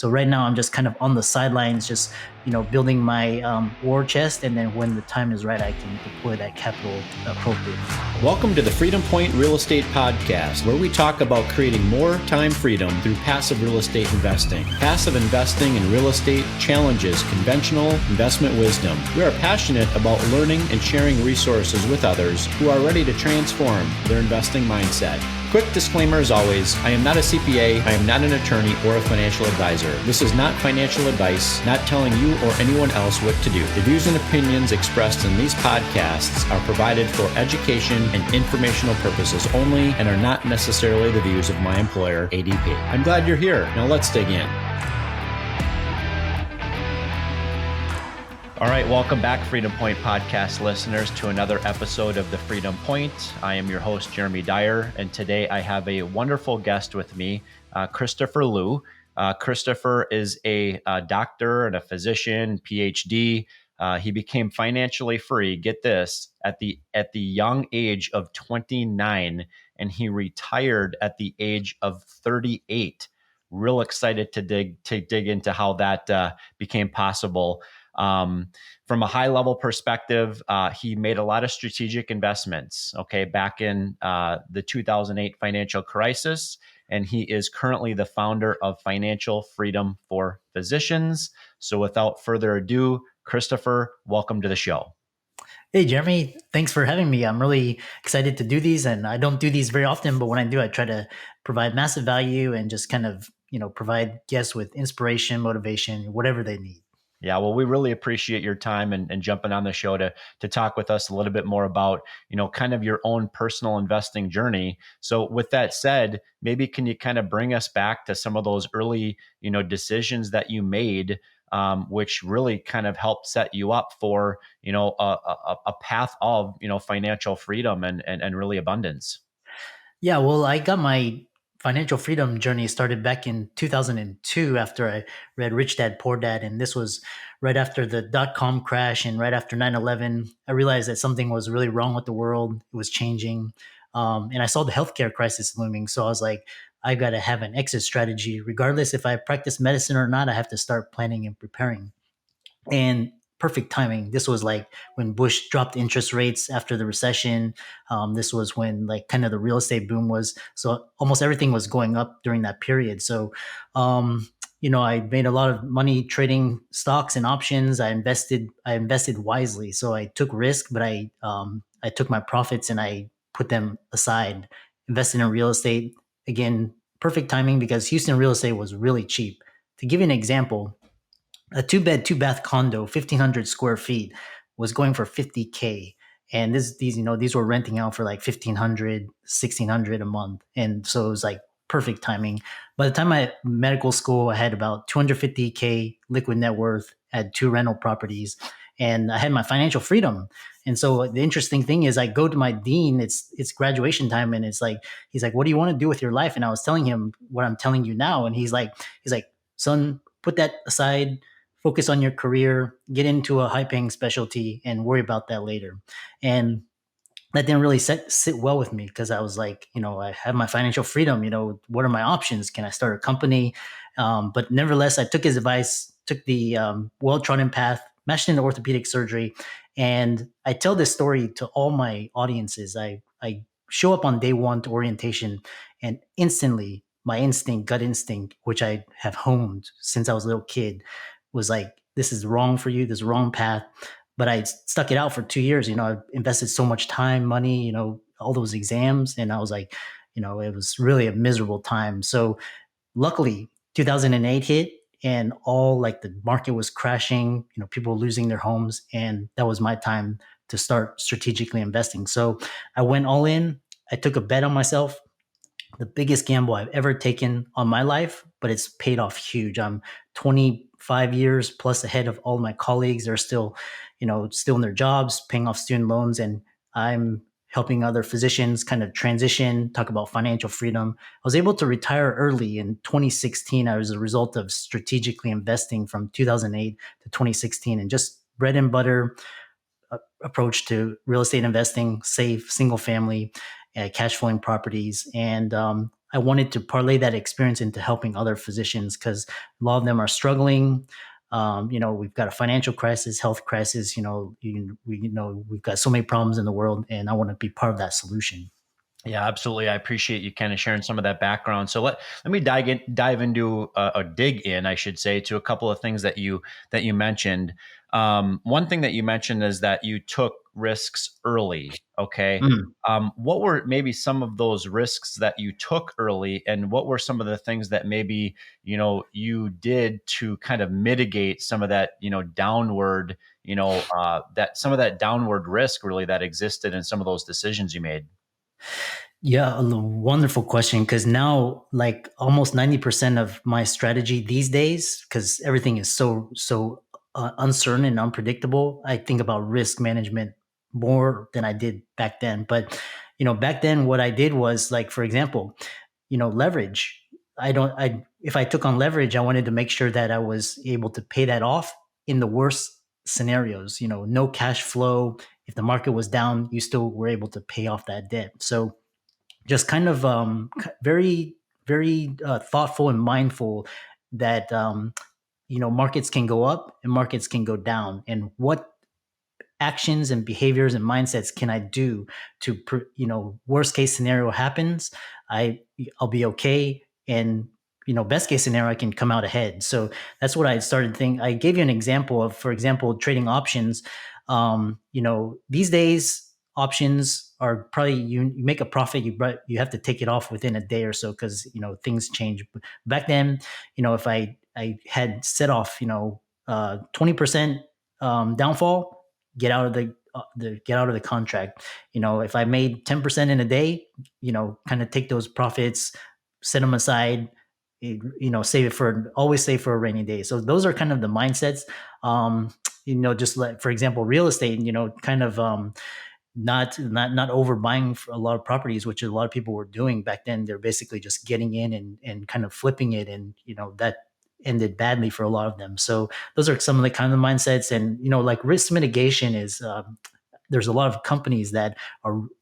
So right now I'm just kind of on the sidelines, just building my war chest, and then when the time is right, I can deploy that capital appropriately. Welcome to the Freedom Point Real Estate Podcast, where we talk about creating more time freedom through passive real estate investing. Passive investing in real estate challenges conventional investment wisdom. We are passionate about learning and sharing resources with others who are ready to transform their investing mindset. Quick disclaimer as always, I am not a CPA, I am not an attorney or a financial advisor. This is not financial advice, not telling you or anyone else what to do. The views and opinions expressed in these podcasts are provided for education and informational purposes only and are not necessarily the views of my employer, ADP. I'm glad you're here. Now let's dig in. All right, welcome back, Freedom Point podcast listeners, to another episode of the Freedom Point. I am your host, Jeremy Dyer, and today I have a wonderful guest with me, Christopher Liu. Christopher is a doctor and a physician, PhD. He became financially free, get this, at the young age of 29, and he retired at the age of 38. Real excited to dig into how that became possible. From a high level perspective, he made a lot of strategic investments, back in the 2008 financial crisis. And he is currently the founder of Financial Freedom for Physicians. So without further ado, Christopher, welcome to the show. Hey, Jeremy, thanks for having me. I'm really excited to do these, and I don't do these very often, but when I do, I try to provide massive value and just kind of, provide guests with inspiration, motivation, whatever they need. Yeah, well, we really appreciate your time and jumping on the show to talk with us a little bit more about, kind of your own personal investing journey. So with that said, maybe can you kind of bring us back to some of those early, decisions that you made, which really kind of helped set you up for, a path of, financial freedom and really abundance? Yeah, well, I got my financial freedom journey started back in 2002 after I read Rich Dad, Poor Dad. And this was right after the dot-com crash and right after 9/11. I realized that something was really wrong with the world. It was changing. And I saw the healthcare crisis looming. So I was like, I got to have an exit strategy. Regardless if I practice medicine or not, I have to start planning and preparing. And perfect timing. This was like when Bush dropped interest rates after the recession. This was when like kind of the real estate boom was. So almost everything was going up during that period. So, I made a lot of money trading stocks and options. I invested wisely. So I took risk, but I took my profits and I put them aside. Invested in real estate. Again, perfect timing because Houston real estate was really cheap. To give you an example, a 2-bed, 2-bath condo, 1,500 square feet, was going for $50K. And these were renting out for like $1,500, $1,600 a month. And so it was like perfect timing. By the time I had medical school, I had about $250K liquid net worth, had 2 rental properties, and I had my financial freedom. And so the interesting thing is I go to my dean, it's graduation time, and he's like, what do you want to do with your life? And I was telling him what I'm telling you now. And he's like, son, put that aside, focus on your career, get into a high paying specialty, and worry about that later. And that didn't really sit well with me because I was like, I have my financial freedom. What are my options? Can I start a company? But nevertheless, I took his advice, took the well-trodden path, matched into orthopedic surgery. And I tell this story to all my audiences. I show up on day one to orientation, and instantly my gut instinct, which I have honed since I was a little kid, was like, this is wrong for you, this is the wrong path. But I stuck it out for 2 years. I invested so much time, money, all those exams. And I was like, it was really a miserable time. So luckily 2008 hit and all like the market was crashing, people were losing their homes. And that was my time to start strategically investing. So I went all in. I took a bet on myself, the biggest gamble I've ever taken on my life, but it's paid off huge. I'm 25 years plus ahead of all my colleagues. They're still in their jobs, paying off student loans, and I'm helping other physicians kind of transition, talk about financial freedom. I was able to retire early in 2016 as a result of strategically investing from 2008 to 2016 and just bread and butter approach to real estate investing, safe, single family, cash flowing properties. And I wanted to parlay that experience into helping other physicians because a lot of them are struggling. We've got a financial crisis, health crisis. We've got so many problems in the world, and I want to be part of that solution. Yeah, absolutely. I appreciate you kind of sharing some of that background. So let me dive into a dig in, I should say, to a couple of things that you mentioned. One thing that you mentioned is that you took risks early. Okay. Mm. What were maybe some of those risks that you took early, and what were some of the things that maybe you did to kind of mitigate some of that downward that some of that downward risk really that existed in some of those decisions you made? Yeah, a wonderful question. Because now, like almost 90% of my strategy these days, because everything is so uncertain and unpredictable, I think about risk management more than I did back then. But back then, what I did was like, for example, leverage. I don't. I If I took on leverage, I wanted to make sure that I was able to pay that off in the worst scenarios. No cash flow. If the market was down, you still were able to pay off that debt. So just kind of very very thoughtful and mindful that markets can go up and markets can go down, and what actions and behaviors and mindsets can I do to worst case scenario happens, I I'll be okay, and best case scenario I can come out ahead. So that's what I started thinking. I gave you an example of, for example, trading options. These days options are probably you make a profit, you have to take it off within a day or so because things change. Back then, if I had set off 20% downfall, get out of the contract. If I made 10% in a day, kind of take those profits, set them aside, save it for always save for a rainy day. So those are kind of the mindsets. Just like, for example, real estate, kind of not overbuying for a lot of properties, which a lot of people were doing back then. They're basically just getting in and kind of flipping it, and that ended badly for a lot of them. So those are some of the kind of mindsets. And like risk mitigation is there's a lot of companies that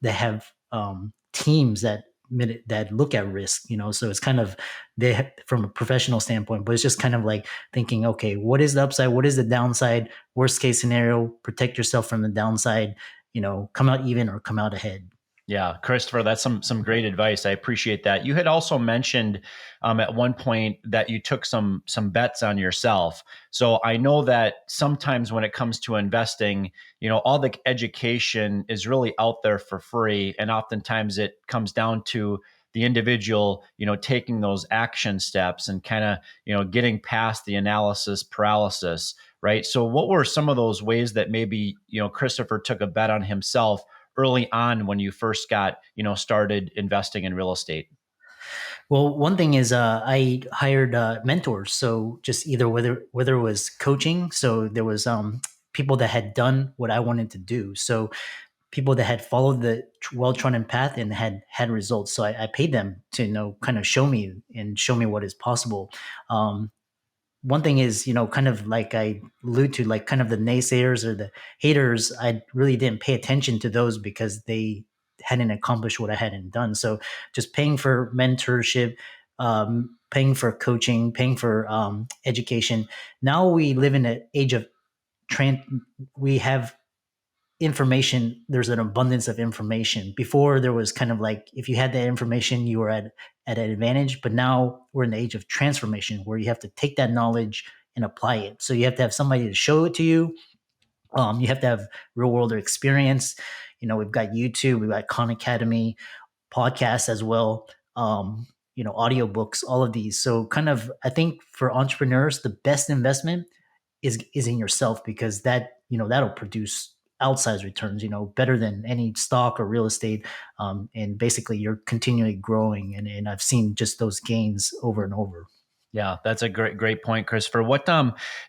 have teams that look at risk. So it's kind of from a professional standpoint, but it's just kind of like thinking, okay, what is the upside, what is the downside, worst case scenario, protect yourself from the downside, come out even or come out ahead. Yeah, Christopher, that's some great advice. I appreciate that. You had also mentioned at one point that you took some bets on yourself. So I know that sometimes when it comes to investing, all the education is really out there for free, and oftentimes it comes down to the individual, taking those action steps and kind of, getting past the analysis paralysis, right? So what were some of those ways that maybe, Christopher took a bet on himself early on when you first got started investing in real estate? Well, one thing is I hired mentors. So just either whether it was coaching, so there was people that had done what I wanted to do. So people that had followed the well-trodden path and had results. So I paid them to kind of show me what is possible. One thing is, kind of like I allude to, like kind of the naysayers or the haters, I really didn't pay attention to those because they hadn't accomplished what I hadn't done. So just paying for mentorship, paying for coaching, paying for education. Now we live in an age of trans. We have information. There's an abundance of information. Before there was kind of like, if you had that information, you were at an advantage. But now we're in the age of transformation where you have to take that knowledge and apply it. So you have to have somebody to show it to you. You have to have real world experience. We've got YouTube, we've got Khan Academy, podcasts as well. Audiobooks, all of these. So kind of, I think for entrepreneurs, the best investment is in yourself, because that'll produce outsized returns, better than any stock or real estate. And basically you're continually growing, and I've seen just those gains over and over. Yeah, that's a great point, Christopher. What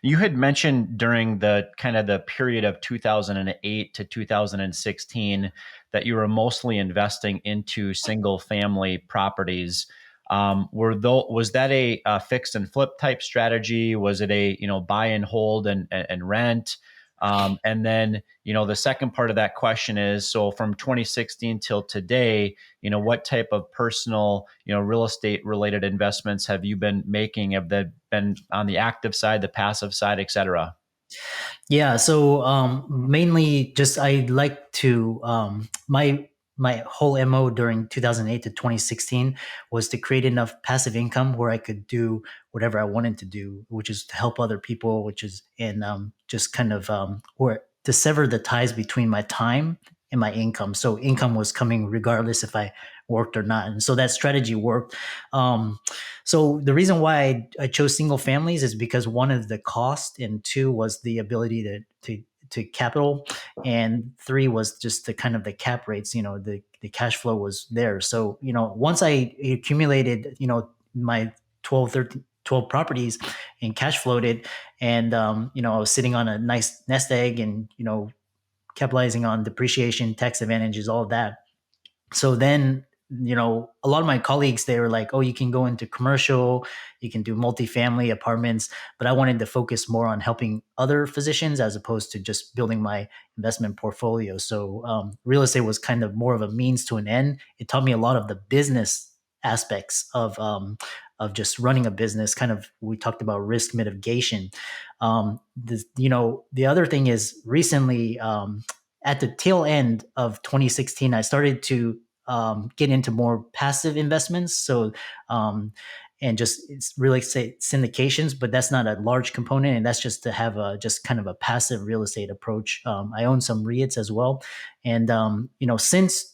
you had mentioned during the kind of the period of 2008 to 2016 that you were mostly investing into single family properties. Was that a fix and flip type strategy? Was it a buy and hold and rent? And then, the second part of that question is, so from 2016 till today, what type of personal, real estate related investments have you been making? Have they been on the active side, the passive side, et cetera? Yeah, so mainly just I like to my whole MO during 2008 to 2016 was to create enough passive income where I could do whatever I wanted to do, which is to help other people, which is and just kind of or to sever the ties between my time and my income. So income was coming regardless if I worked or not, and so that strategy worked. Um, so the reason why I chose single families is because one of the cost, and two was the ability to capital, and three was just the kind of the cap rates. The cash flow was there. So once I accumulated my 12, 13, 12 properties and cash flowed it, and I was sitting on a nice nest egg, and capitalizing on depreciation, tax advantages, all of that. So then a lot of my colleagues, they were like, oh, you can go into commercial, you can do multifamily apartments, but I wanted to focus more on helping other physicians as opposed to just building my investment portfolio. So real estate was kind of more of a means to an end. It taught me a lot of the business aspects of just running a business. Kind of, we talked about risk mitigation. The other thing is recently, at the tail end of 2016, I started to get into more passive investments. So, and just it's really say syndications, but that's not a large component, and that's just to have a just kind of a passive real estate approach. I own some REITs as well, and since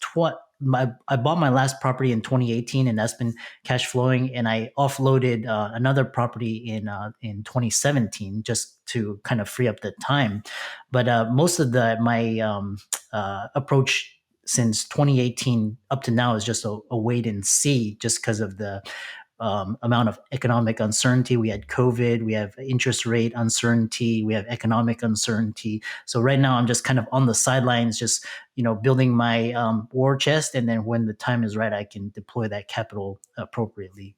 I bought my last property in 2018, and that's been cash flowing. And I offloaded another property in 2017 just to kind of free up the time. But most of my approach since 2018 up to now is just a wait and see, just because of the amount of economic uncertainty. We had COVID, we have interest rate uncertainty, we have economic uncertainty. So right now I'm just kind of on the sidelines, just building my war chest, and then when the time is right, I can deploy that capital appropriately.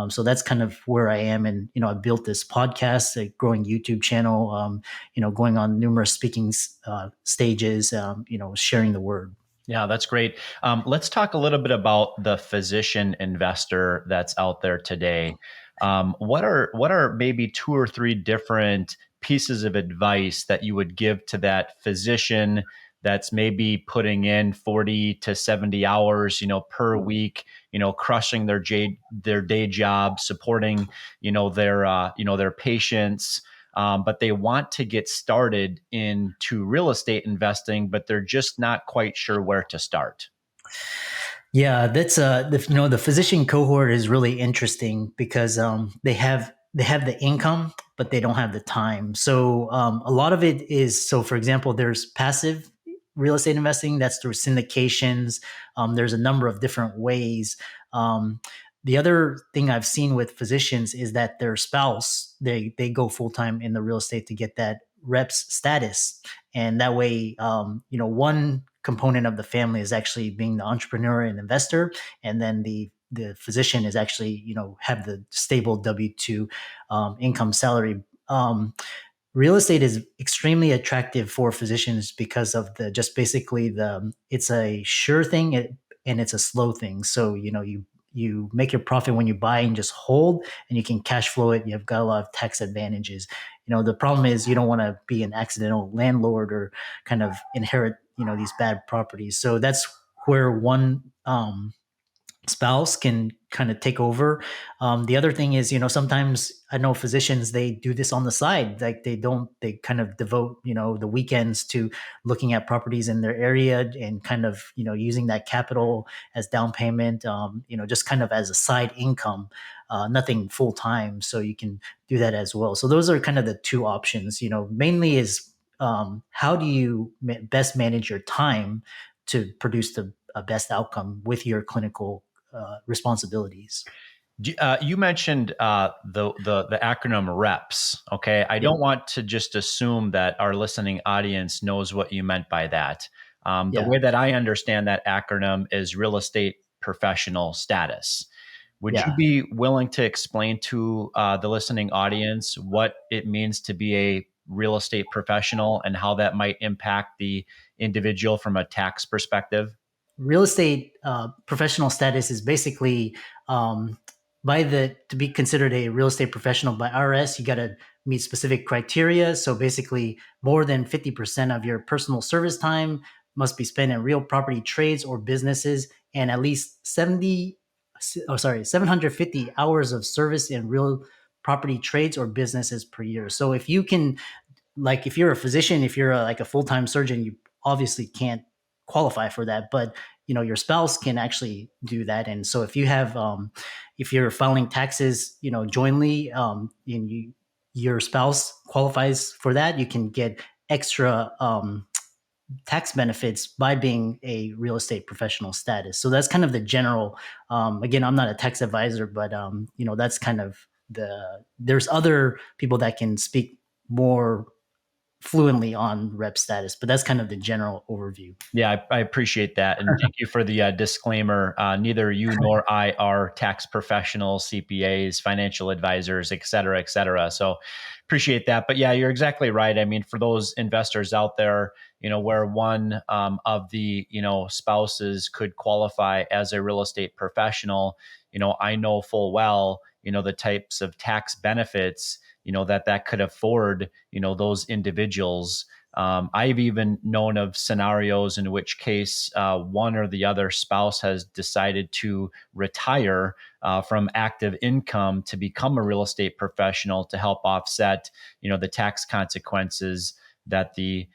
So that's kind of where I am, and I built this podcast, a growing YouTube channel, going on numerous speaking stages, sharing the word. Yeah, that's great. Let's talk a little bit about the physician investor that's out there today. What are maybe two or three different pieces of advice that you would give to that physician that's maybe putting in 40 to 70 hours, per week, crushing their day job, supporting, their patients, but they want to get started into real estate investing, but they're just not quite sure where to start. Yeah, that's the physician cohort is really interesting because they have the income, but they don't have the time. So a lot of it is, so for example, there's passive real estate investing that's through syndications. There's a number of different ways. The other thing I've seen with physicians is that their spouse, they go full time in the real estate to get that reps status, and that way, one component of the family is actually being the entrepreneur and investor, and then the physician is actually have the stable W-2 income salary. Real estate is extremely attractive for physicians because of the just basically the it's a sure thing, and it's a slow thing. So you make your profit when you buy and just hold, and you can cash flow it. You've got a lot of tax advantages. The problem is you don't want to be an accidental landlord or kind of inherit these bad properties. So that's where one spouse can kind of take over. The other thing is, sometimes I know physicians, they do this on the side. Like they kind of devote, the weekends to looking at properties in their area, and kind of, using that capital as down payment, just kind of as a side income, nothing full time. So you can do that as well. So those are kind of the two options, mainly is how do you best manage your time to produce the best outcome with your clinical responsibilities. You mentioned the acronym REPS. Okay, I Yeah, don't want to just assume that our listening audience knows what you meant by that. The yeah, way that I understand that acronym is real estate professional status. Would you yeah. be willing to explain to the listening audience what it means to be a real estate professional and how that might impact the individual from a tax perspective? Real estate professional status is basically by the to be considered a real estate professional by IRS, you got to meet specific criteria. So basically, more than 50% of your personal service time must be spent in real property trades or businesses, and at least 750 hours of service in real property trades or businesses per year. So if you can, like, if you're a physician, if you're like a full-time surgeon, you obviously can't qualify for that, but your spouse can actually do that. And so if you're filing taxes jointly, and your spouse qualifies for that, you can get extra tax benefits by being a real estate professional status. So that's kind of the general. Again, I'm not a tax advisor, but that's kind of there's other people that can speak more fluently on rep status, but that's kind of the general overview. Yeah, I appreciate that. And thank you for the disclaimer. Neither you nor I are tax professionals, CPAs, financial advisors, et cetera, et cetera. So appreciate that. But yeah, you're exactly right. I mean, for those investors out there, where one of the, spouses could qualify as a real estate professional, I know full well, the types of tax benefits, that could afford, those individuals. I've even known of scenarios in which case one or the other spouse has decided to retire from active income to become a real estate professional to help offset, the tax consequences that the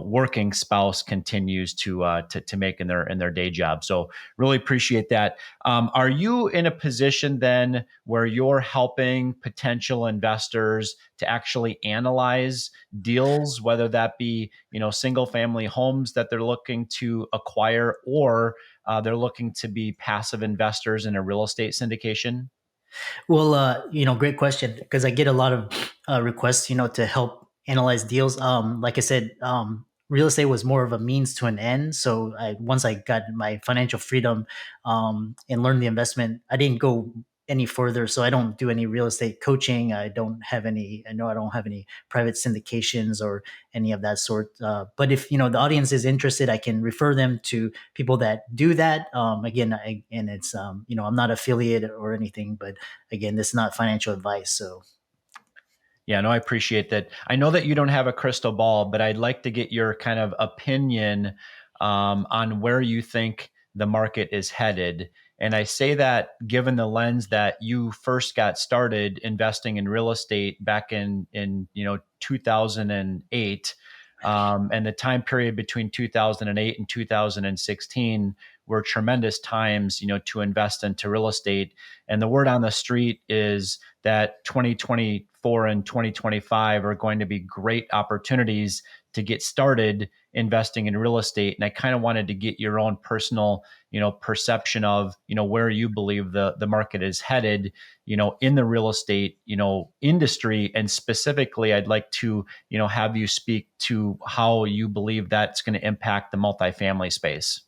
working spouse continues to make in their day job. So really appreciate that. Are you in a position then where you're helping potential investors to actually analyze deals, whether that be single family homes that they're looking to acquire, or they're looking to be passive investors in a real estate syndication? Well, great question, because I get a lot of requests, to help analyze deals. Like I said, real estate was more of a means to an end. So once I got my financial freedom and learned the investment, I didn't go any further. So I don't do any real estate coaching. I know I don't have any private syndications or any of that sort. But if the audience is interested, I can refer them to people that do that. Again, and it's I'm not affiliated or anything, but again, this is not financial advice. So Yeah, no, I appreciate that. I know that you don't have a crystal ball, but I'd like to get your kind of opinion on where you think the market is headed. And I say that given the lens that you first got started investing in real estate back in 2008, and the time period between 2008 and 2016 were tremendous times, to invest into real estate. And the word on the street is that 2024 and 2025 are going to be great opportunities to get started investing in real estate. And I kind of wanted to get your own personal, perception of, where you believe the market is headed, in the real estate, industry. And specifically, I'd like to, have you speak to how you believe that's going to impact the multifamily space.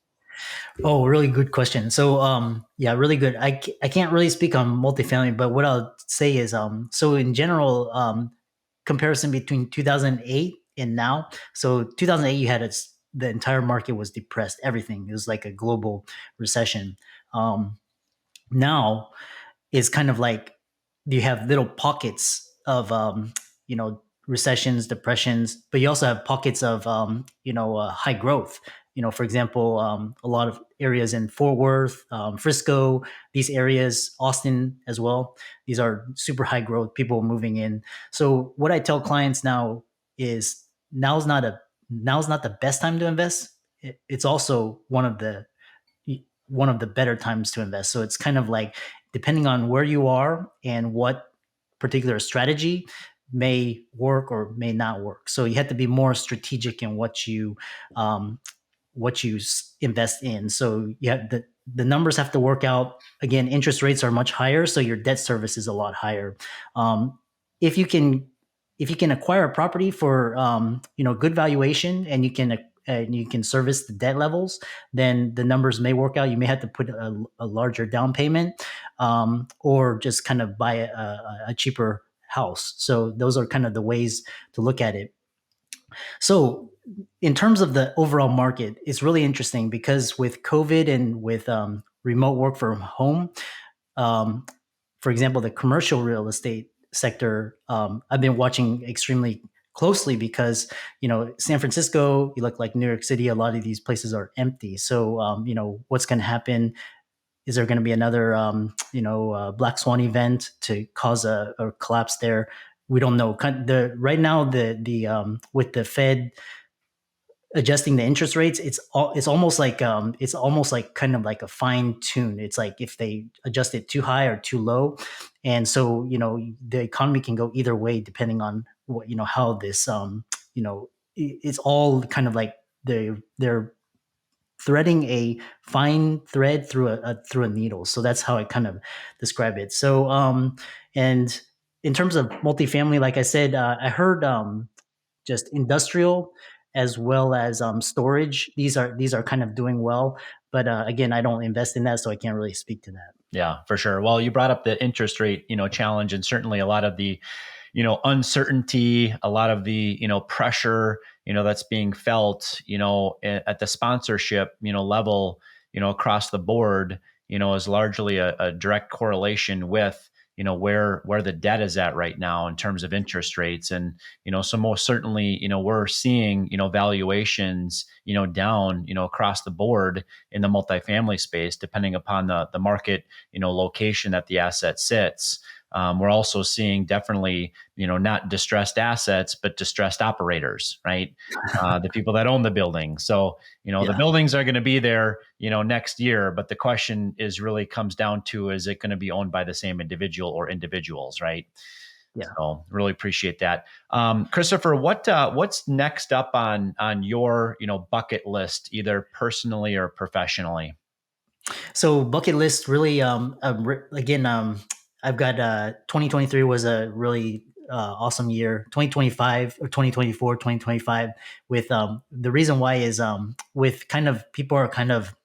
Oh, really good question. So, yeah, really good. I can't really speak on multifamily, but what I'll say is, so in general, comparison between 2008 and now. So 2008, the entire market was depressed. Everything, it was like a global recession. Now is kind of like you have little pockets of recessions, depressions, but you also have pockets of high growth. For example, a lot of areas in Fort Worth, Frisco, these areas, Austin as well. These are super high growth, people moving in. So what I tell clients now is now's not the best time to invest. It's also one of the better times to invest. So it's kind of like depending on where you are and what particular strategy may work or may not work. So you have to be more strategic in um, invest in. So yeah, the numbers have to work out. Again, interest rates are much higher, so your debt service is a lot higher. Um, if you can acquire a property for good valuation, and you can service the debt levels, then the numbers may work out. You may have to put a larger down payment, or just kind of buy a cheaper house. So those are kind of the ways to look at it. So, in terms of the overall market, it's really interesting because with COVID and with remote work from home, um, for example, the commercial real estate sector, I've been watching extremely closely because San Francisco, you look like New York City, a lot of these places are empty. So what's going to happen? Is there going to be another black swan event to cause a collapse there? We don't know. Right now, the with the Fed adjusting the interest rates, it's almost like kind of like a fine tune. It's like if they adjust it too high or too low, and so the economy can go either way depending on what how this it's all kind of like they're threading a fine thread through a needle. So that's how I kind of describe it. So and in terms of multifamily, like I said, I heard just industrial as well as storage. These are kind of doing well, but again, I don't invest in that, so I can't really speak to that. Yeah, for sure. Well, you brought up the interest rate, challenge, and certainly a lot of the, uncertainty, a lot of the, pressure, that's being felt, at the sponsorship, level, across the board, is largely a direct correlation with, where the debt is at right now in terms of interest rates. And, so most certainly, we're seeing, valuations, down, across the board in the multifamily space, depending upon the market, location that the asset sits. We're also seeing definitely, not distressed assets, but distressed operators, right? The people that own the building. So, the Yeah, buildings are going to be there, next year. But the question is really comes down to, is it going to be owned by the same individual or individuals, right? yeah. So really appreciate that. Christopher, what's next up on your, bucket list, either personally or professionally? So bucket list really, again, I've got 2023 was a really awesome year. 2025 or 2024, 2025. With the reason why is with kind of people are kind of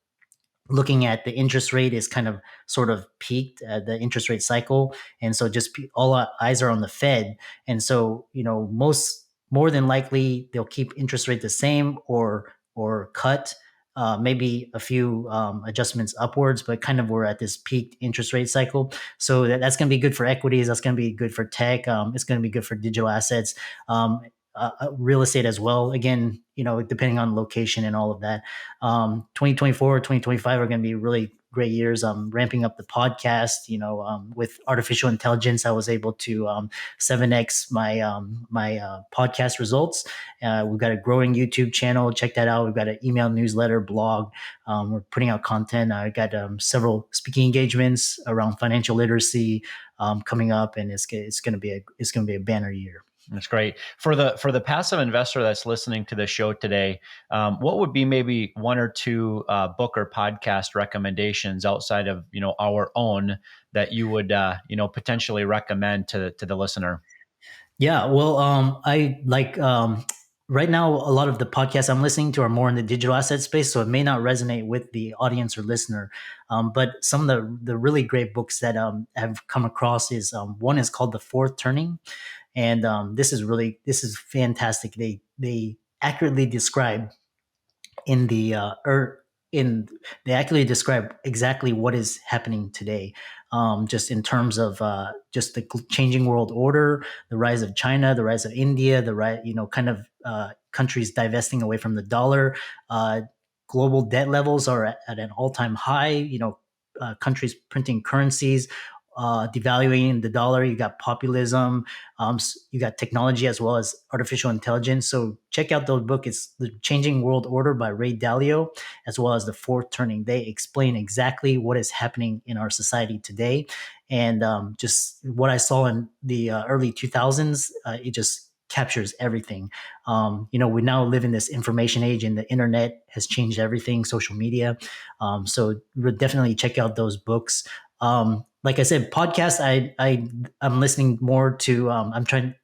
looking at the interest rate is kind of sort of peaked the interest rate cycle, and so just all eyes are on the Fed, and so most more than likely they'll keep interest rate the same or cut maybe a few adjustments upwards, but kind of we're at this peaked interest rate cycle. So that's going to be good for equities. That's going to be good for tech. It's going to be good for digital assets. Real estate as well. Again, depending on location and all of that. 2024, 2025 are going to be really great years. Ramping up the podcast, with artificial intelligence, I was able to 7x my podcast results. We've got a growing YouTube channel. Check that out. We've got an email newsletter, blog. We're putting out content. I got several speaking engagements around financial literacy coming up, and it's going to be a banner year. That's great. For the passive investor that's listening to the show today, what would be maybe one or two book or podcast recommendations outside of our own that you would potentially recommend to the listener? Yeah, well, I like right now a lot of the podcasts I'm listening to are more in the digital asset space, so it may not resonate with the audience or listener. But some of the really great books that have come across is one is called The Fourth Turning, and this is fantastic. They accurately describe in the in they accurately describe exactly what is happening today, just in terms of just the changing world order, the rise of China, the rise of India, the right kind of countries divesting away from the dollar. Global debt levels are at an all-time high. Countries printing currencies, devaluing the dollar. You got populism. You got technology as well as artificial intelligence. So check out those books. It's The Changing World Order by Ray Dalio, as well as The Fourth Turning. They explain exactly what is happening in our society today. And just what I saw in the early 2000s, it just captures everything. We now live in this information age, and the internet has changed everything, social media. So definitely check out those books. Like I said, podcasts. I'm listening more to. I'm trying.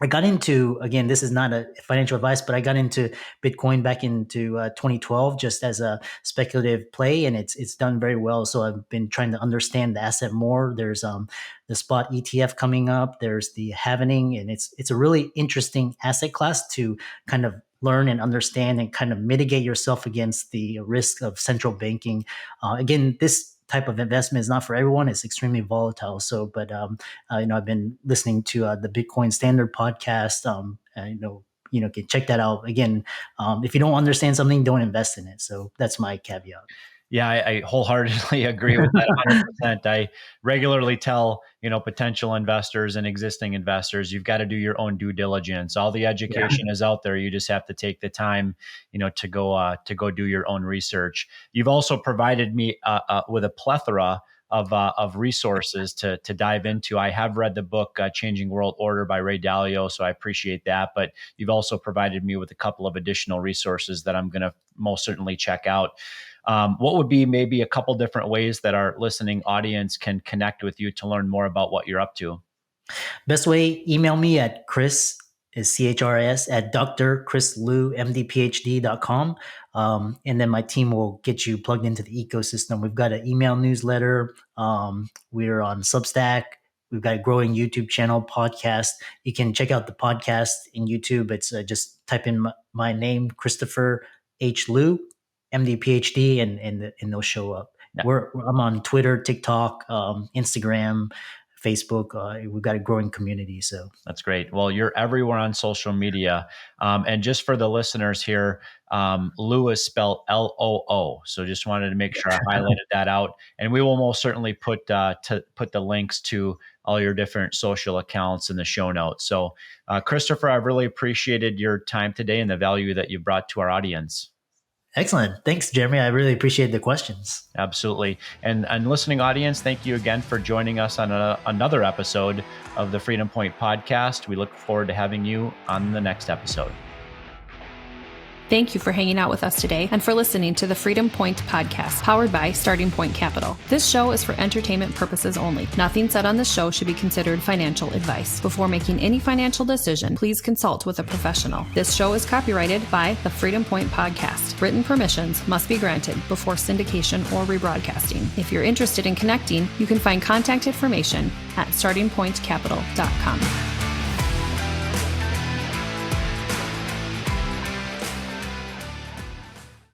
I got into, again, this is not a financial advice, but I got into Bitcoin back into 2012 just as a speculative play, and it's done very well. So I've been trying to understand the asset more. There's the spot ETF coming up. There's the halvening, and it's a really interesting asset class to kind of learn and understand and kind of mitigate yourself against the risk of central banking. Again, this type of investment is not for everyone. It's extremely volatile. So, but I've been listening to the Bitcoin Standard podcast. Can check that out. Again, if you don't understand something, don't invest in it. So that's my caveat. Yeah, I wholeheartedly agree with that 100%. I regularly tell, potential investors and existing investors, you've got to do your own due diligence. All the education is out there. You just have to take the time, to go do your own research. You've also provided me with a plethora of resources to dive into. I have read the book Changing World Order by Ray Dalio, so I appreciate that. But you've also provided me with a couple of additional resources that I'm going to most certainly check out. What would be maybe a couple different ways that our listening audience can connect with you to learn more about what you're up to? Best way, email me at Chris, is CHRIS, at drchrisliu.mdphd.com. And then my team will get you plugged into the ecosystem. We've got an email newsletter. We're on Substack. We've got a growing YouTube channel, podcast. You can check out the podcast in YouTube. It's just type in my name, Christopher H. Liu, MD, PhD, and they'll show up. Yeah. I'm on Twitter, TikTok, Instagram, Facebook. We've got a growing community. So that's great. Well, you're everywhere on social media. And just for the listeners here, Lou is spelled Loo. So just wanted to make sure I highlighted that out. And we will most certainly put the links to all your different social accounts in the show notes. So Christopher, I've really appreciated your time today and the value that you brought to our audience. Excellent. Thanks, Jeremy. I really appreciate the questions. Absolutely. And listening audience, thank you again for joining us on another episode of the Freedom Point podcast. We look forward to having you on the next episode. Thank you for hanging out with us today and for listening to the Freedom Point podcast, powered by Starting Point Capital. This show is for entertainment purposes only. Nothing said on this show should be considered financial advice. Before making any financial decision, please consult with a professional. This show is copyrighted by the Freedom Point podcast. Written permissions must be granted before syndication or rebroadcasting. If you're interested in connecting, you can find contact information at startingpointcapital.com.